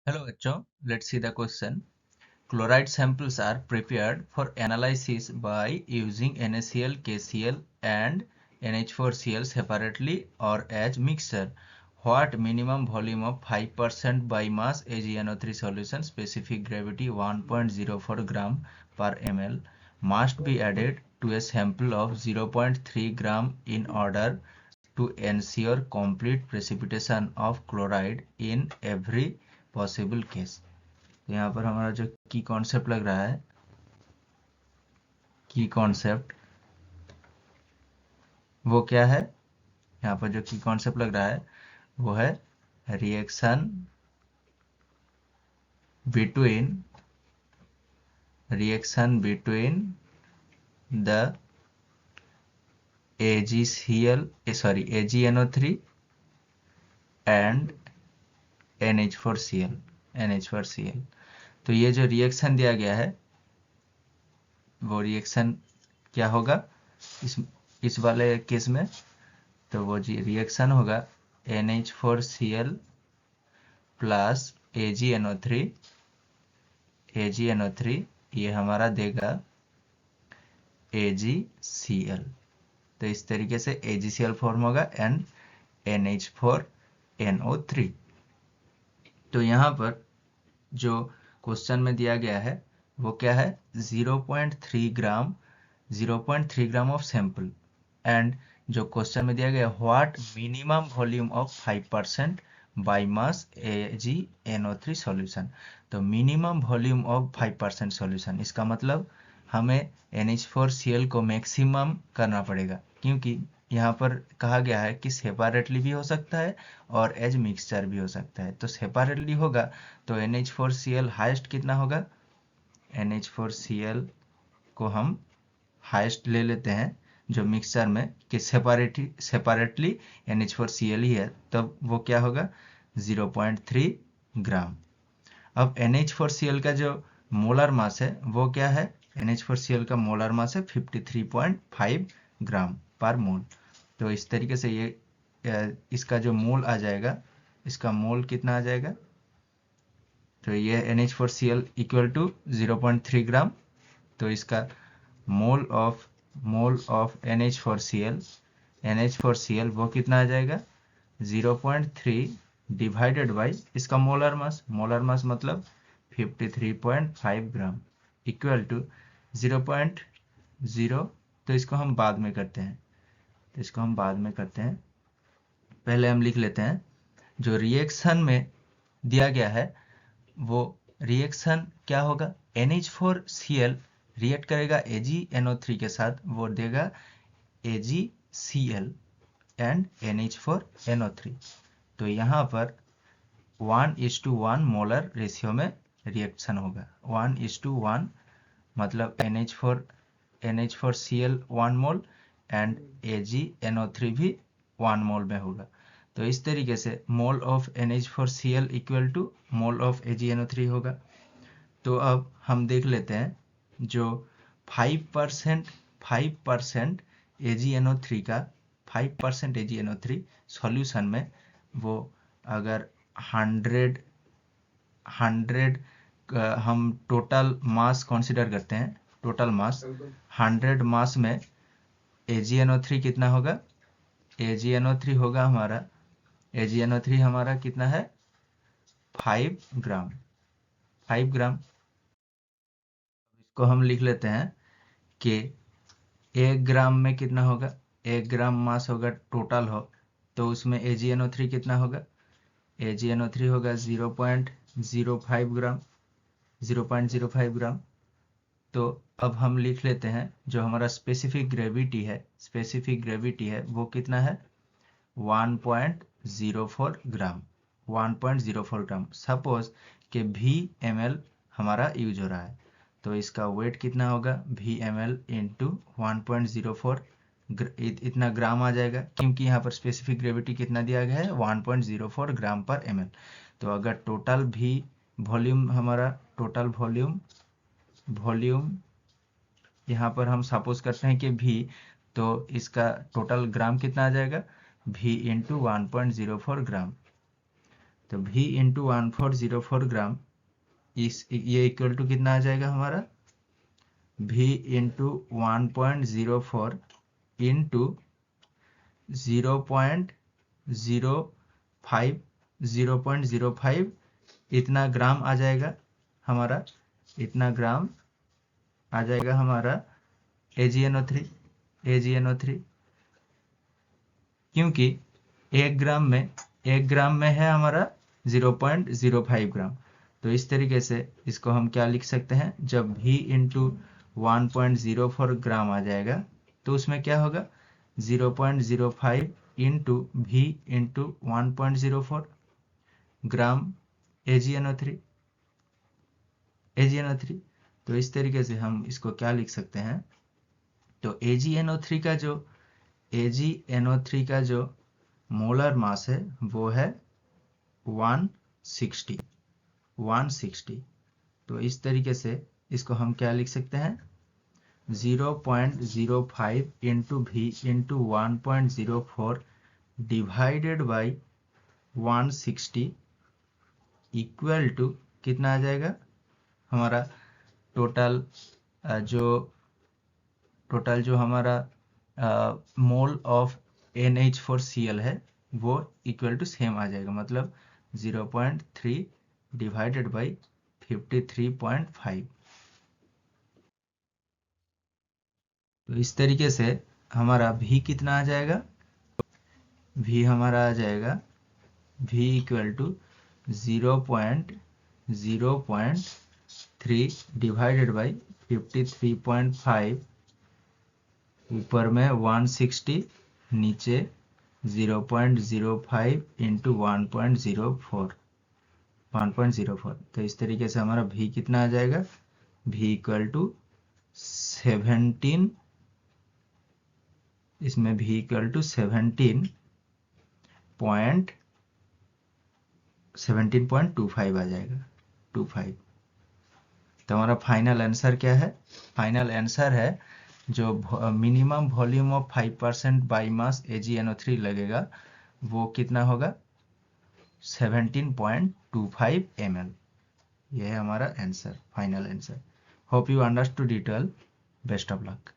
Hello, Acho. Let's see the question. Chloride samples are prepared for analysis by using NaCl, KCl, and NH4Cl separately or as mixture. What minimum volume of 5% by mass AgNO3 solution, specific gravity 1.04 gram per ml, must be added to a sample of 0.3 gram in order to ensure complete precipitation of chloride in every possible case. तो यहाँ पर हमारा जो की concept लग रहा है, की कॉन्सेप्ट वो क्या है? यहाँ पर जो की कॉन्सेप्ट लग रहा है वो है reaction between the AgNO3 and NH4Cl। तो ये जो रिएक्शन दिया गया है वो रिएक्शन क्या होगा इस वाले केस में? तो वो जी रिएक्शन होगा NH4Cl प्लस AgNO3 ये हमारा देगा AgCl। तो इस तरीके से AgCl फॉर्म होगा एंड NH4NO3। तो यहाँ पर जो क्वेश्चन में दिया गया है वो क्या है? 0.3 ग्राम ऑफ सैंपल एंड जो क्वेश्चन में दिया गया what minimum volume of 5% by mass AgNO3 solution. तो मिनिमम वॉल्यूम ऑफ 5% सॉल्यूशन, इसका मतलब हमें NH4Cl को मैक्सिमम करना पड़ेगा, क्योंकि यहाँ पर कहा गया है कि सेपरेटली भी हो सकता है और एज मिक्सचर भी हो सकता है। तो सेपरेटली होगा तो NH4Cl हाईएस्ट कितना होगा? NH4Cl को हम हाईएस्ट ले लेते हैं जो मिक्सचर में कि सेपरेटली NH4Cl ही है, तब वो क्या होगा? 0.3 ग्राम। अब NH4Cl का जो मोलर मास है वो क्या है? NH4Cl का मोलर मास है 53.5 ग्राम पर मोल। तो इस तरीके से ये इसका जो मोल आ जाएगा, इसका मोल कितना आ जाएगा? तो ये NH4Cl इक्वल टू 0.3 ग्राम। तो इसका मोल ऑफ NH4Cl वो कितना आ जाएगा? 0.3 डिवाइडेड बाई इसका मोलर मास मतलब 53.5 ग्राम इक्वल टू 0.0। तो इसको हम बाद में करते हैं, पहले हम लिख लेते हैं जो रिएक्शन में दिया गया है वो रिएक्शन क्या होगा? NH4Cl रिएक्ट करेगा AgNO3 के साथ, वो देगा AgCl एंड NH4NO3। तो यहाँ पर 1:1 मोलर रेशियो में रिएक्शन होगा। 1:1 मतलब NH4Cl 1 मोल एंड AgNO3 भी 1 मोल में होगा। तो इस तरीके से mole of NH4Cl equal to mole of AgNO3 होगा। तो अब हम देख लेते हैं जो 5% AgNO3 का 5% AgNO3 सॉल्यूशन में वो अगर 100 हम टोटल मास कंसीडर करते हैं, टोटल मास 100 मास में AgNO3 कितना होगा? AgNO3 होगा हमारा, AgNO3 हमारा कितना है? 5 ग्राम। इसको हम लिख लेते हैं कि 1 ग्राम में कितना होगा? 1 ग्राम मास होगा टोटल हो, तो उसमें AgNO3 कितना होगा? AgNO3 होगा 0.05 ग्राम। तो अब हम लिख लेते हैं जो हमारा स्पेसिफिक ग्रेविटी है वो कितना है? 1.04 ग्राम। सपोज कि VmL हमारा यूज हो रहा है, तो इसका वेट कितना होगा? VmL इंटू 1.04 इतना ग्राम आ जाएगा, क्योंकि यहाँ पर स्पेसिफिक ग्रेविटी कितना दिया गया है? 1.04 ग्राम पर ml। तो अगर टोटल भी वॉल्यूम हमारा वॉल्यूम यहाँ पर हम सपोज करते हैं कि V, तो इसका टोटल ग्राम कितना आ जाएगा? V इंटू 1.04 ग्राम। तो V इंटू 1404 ग्राम ये इक्वल टू कितना आ जाएगा हमारा, V इंटू 1.04 इंटू 0.05 इतना ग्राम आ जाएगा हमारा, इतना ग्राम आ जाएगा हमारा AgNO3 क्योंकि 1 ग्राम में है हमारा 0.05 ग्राम। तो इस तरीके से इसको हम क्या लिख सकते हैं, जब V इंटू 1.04 ग्राम आ जाएगा तो उसमें क्या होगा 0.05 इंटू V इंटू 1.04 ग्राम AgNO3। तो इस तरीके से हम इसको क्या लिख सकते हैं, तो AgNO3 का जो मोलर मास है वो है 160। तो इस तरीके से इसको हम क्या लिख सकते हैं, 0.05 into V into 1.04 divided by 160 equal to कितना आ जाएगा हमारा टोटल जो हमारा मोल ऑफ NH4Cl है वो इक्वल टू सेम आ जाएगा, मतलब 0.3 डिवाइडेड बाई 53.5। तो इस तरीके से हमारा V कितना आ जाएगा, V हमारा आ जाएगा V equal to 0.3 divided by 53.5, ऊपर में 160, नीचे 0.05 इंटू 1.04। तो इस तरीके से हमारा V कितना आ जाएगा, V इक्वल टू 17, इसमें V इक्वल टू 17.25 आ जाएगा, 25। तो हमारा फाइनल आंसर क्या है, फाइनल आंसर है जो minimum volume of 5% by mass AgNO3 लगेगा वो कितना होगा 17.25 ml। यह है हमारा answer, final answer. Hope you understood it all. Best of luck.